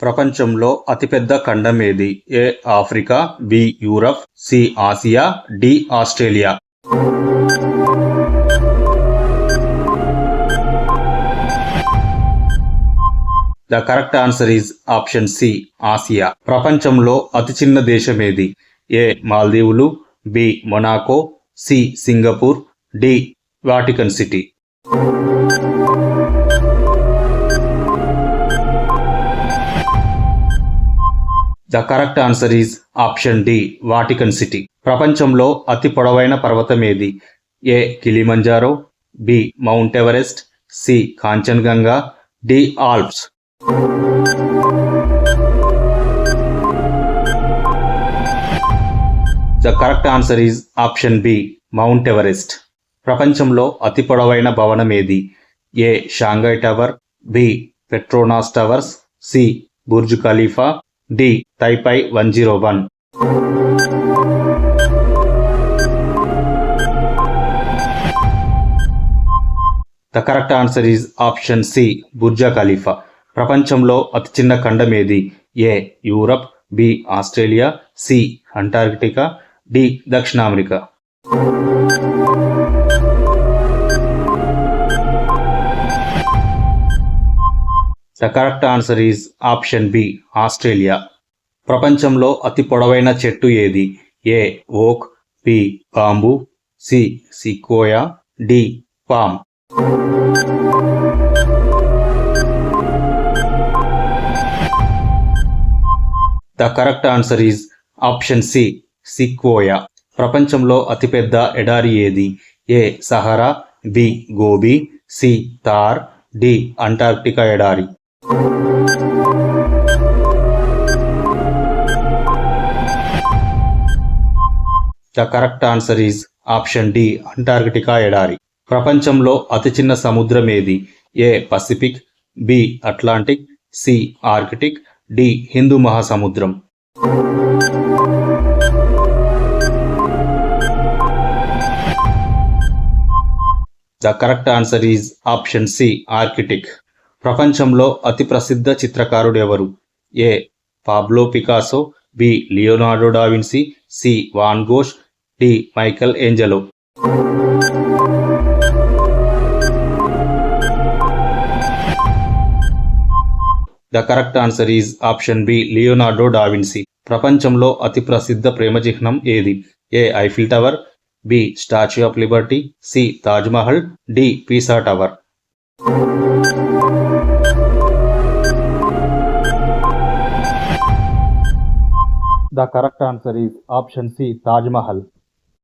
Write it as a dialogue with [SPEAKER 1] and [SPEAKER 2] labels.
[SPEAKER 1] ప్రపంచంలో అతిపెద్ద ఖండం ఏది? A Africa, B Europe, C Asia, D Australia. The correct answer is option C Asia. ప్రపంచంలో అతి చిన్న దేశం ఏది? ఏ మాల్దీవులు, B Monaco, C Singapore, D Vatican City. The correct answer is option D Vatican City. ప్రపంచంలో అతి పొడవైన పర్వతం ఏది? A Kilimanjaro, B Mount Everest, C Kanchenjunga, D Alps. The correct answer is option B Mount Everest. ప్రపంచంలో అతి పొడవైన భవనం ఏది? A Shanghai tower, B Petronas Towers, C Burj Khalifa, D Taipei 101. The correct answer is option C Burj Khalifa. ప్రపంచంలో అతి చిన్న ఖండం ఏది? A Europe, B Australia, C Antarctica, D దక్షిణ America. The correct answer is option B Australia. ప్రపంచంలో అతి పొడవైన చెట్టు ఏది? A oak, B bamboo, C sequoia, D palm. The correct answer is option C sequoia. ప్రపంచంలో అతిపెద్ద ఎడారి ఏది? A Sahara, B Gobi, C Thar, D Antarctica ఎడారి. The correct answer is option D Antarctica ఎడారి. ప్రపంచంలో అతి చిన్న సముద్రం ఏది? A Pacific, B Atlantic, C Arctic, D హిందూ మహాసముద్రం. The correct answer is option C Arctic. ప్రపంచంలో అతి ప్రసిద్ధ చిత్రకారుడు ఎవరు? A Pablo Picasso, B Leonardo da Vinci, C Van Gogh, D Michelangelo. The correct answer is option B Leonardo da Vinci. ప్రపంచంలో అతి ప్రసిద్ధ ప్రేమ చిహ్నం ఏది? A Eiffel Tower, B Statue of Liberty, C Taj Mahal, the Pisa tower. The correct answer is option C Taj Mahal.